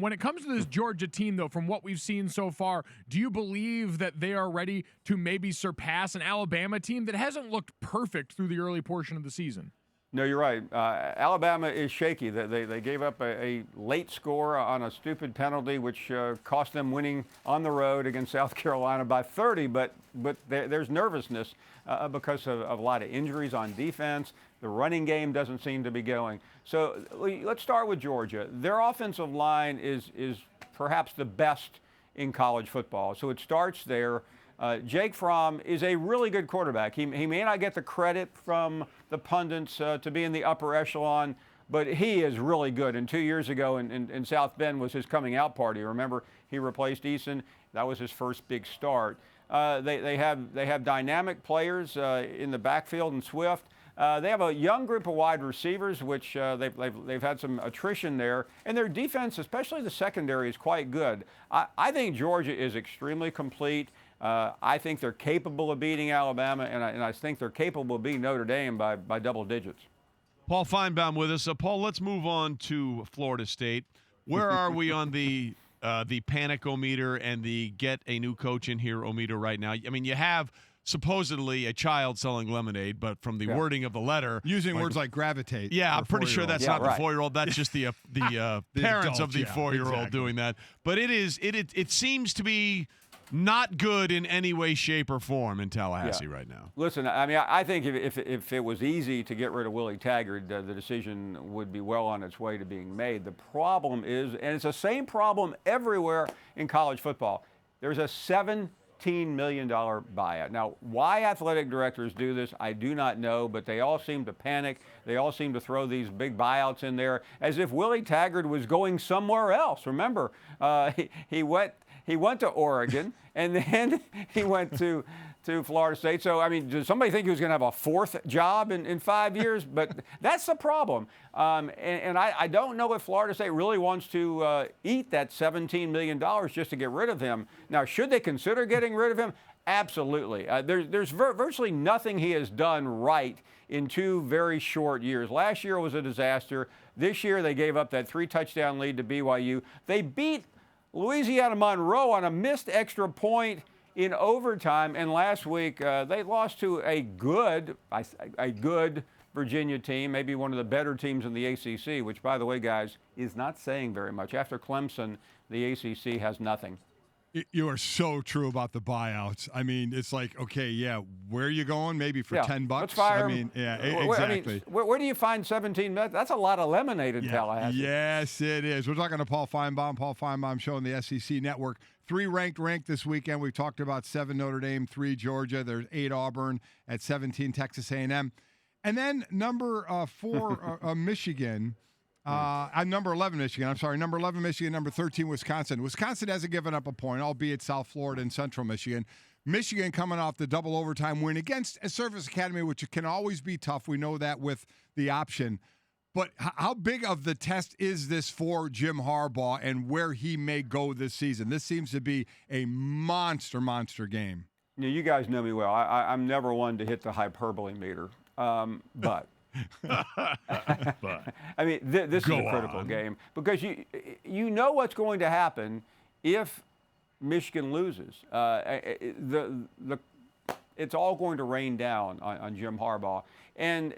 When it comes to this Georgia team, though, from what we've seen so far, do you believe that they are ready to maybe surpass an Alabama team that hasn't looked perfect through the early portion of the season? No, you're right. Alabama is shaky. They gave up a late score on a stupid penalty, which cost them winning on the road against South Carolina by 30. But there's nervousness because of a lot of injuries on defense. The running game doesn't seem to be going. So let's start with Georgia. Their offensive line is perhaps the best in college football. So it starts there. Jake Fromm is a really good quarterback. He may not get the credit from the pundits to be in the upper echelon, but he is really good. And 2 years ago in South Bend was his coming out party. Remember, he replaced Eason. That was his first big start. They have dynamic players in the backfield and Swift. They have a young group of wide receivers, which they've had some attrition there. And their defense, especially the secondary, is quite good. I think Georgia is extremely complete. I think they're capable of beating Alabama, and I think they're capable of beating Notre Dame by double digits. Paul Finebaum with us. Paul, let's move on to Florida State. Where are we on the panic-o-meter and the get a new coach in here-o-meter right now? I mean, you have supposedly a child selling lemonade, but from the wording of the letter, using words like gravitate. Yeah, I'm pretty sure that's not the 4-year-old. That's just the parents adult, of the 4-year-old doing that. But it seems to be not good in any way, shape, or form in Tallahassee right now. Listen, I mean, I think if it was easy to get rid of Willie Taggart, the decision would be well on its way to being made. The problem is, and it's the same problem everywhere in college football, there's a $17 million buyout. Now, why athletic directors do this, I do not know, but they all seem to panic. They all seem to throw these big buyouts in there as if Willie Taggart was going somewhere else. Remember, he went to Oregon, and then he went to Florida State. So, I mean, does somebody think he was going to have a fourth job in 5 years? But that's the problem. And I don't know if Florida State really wants to eat that $17 million just to get rid of him. Now, should they consider getting rid of him? Absolutely. There's virtually nothing he has done right in 2 very short years. Last year was a disaster. This year they gave up that 3-touchdown lead to BYU. They beat Louisiana Monroe on a missed extra point in overtime, and last week they lost to a good Virginia team, maybe one of the better teams in the ACC, which, by the way, guys, is not saying very much. After Clemson, the ACC has nothing. You are so true about the buyouts. I mean, it's like, okay, yeah, where are you going? Maybe for $10. Let's fire I him. mean, yeah, exactly. I mean, where do you find 17 minutes? That's a lot of lemonade in Tallahassee. Yes, it is. We're talking to Paul Finebaum. Paul Finebaum Show on the SEC Network. 3 ranked this weekend. We've talked about 7 Notre Dame, 3 Georgia. There's 8 Auburn at 17 Texas A&M. And then number 4 Michigan. Number 11 Michigan. I'm sorry, number 11 Michigan, number 13 Wisconsin. Wisconsin hasn't given up a point, albeit South Florida and Central Michigan. Michigan coming off the double overtime win against a Service Academy, which can always be tough. We know that with the option. But how big of the test is this for Jim Harbaugh and where he may go this season? This seems to be a monster game. You guys know me well. I'm never one to hit the hyperbole meter, but. I mean, this is a critical game because you know what's going to happen if Michigan loses. It's all going to rain down on Jim Harbaugh, and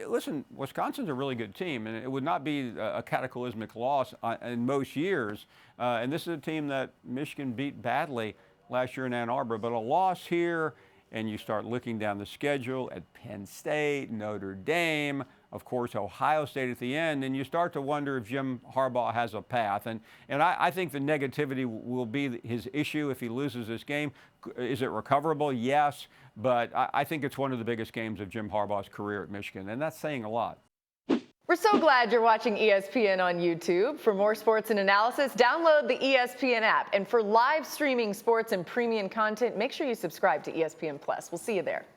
listen, Wisconsin's a really good team, and it would not be a cataclysmic loss in most years. And this is a team that Michigan beat badly last year in Ann Arbor, but a loss here. And you start looking down the schedule at Penn State, Notre Dame, of course, Ohio State at the end, and you start to wonder if Jim Harbaugh has a path. And I think the negativity will be his issue if he loses this game. Is it recoverable? Yes, but I think it's one of the biggest games of Jim Harbaugh's career at Michigan, and that's saying a lot. We're so glad you're watching ESPN on YouTube. For more sports and analysis, download the ESPN app. And for live streaming sports and premium content, make sure you subscribe to ESPN+. We'll see you there.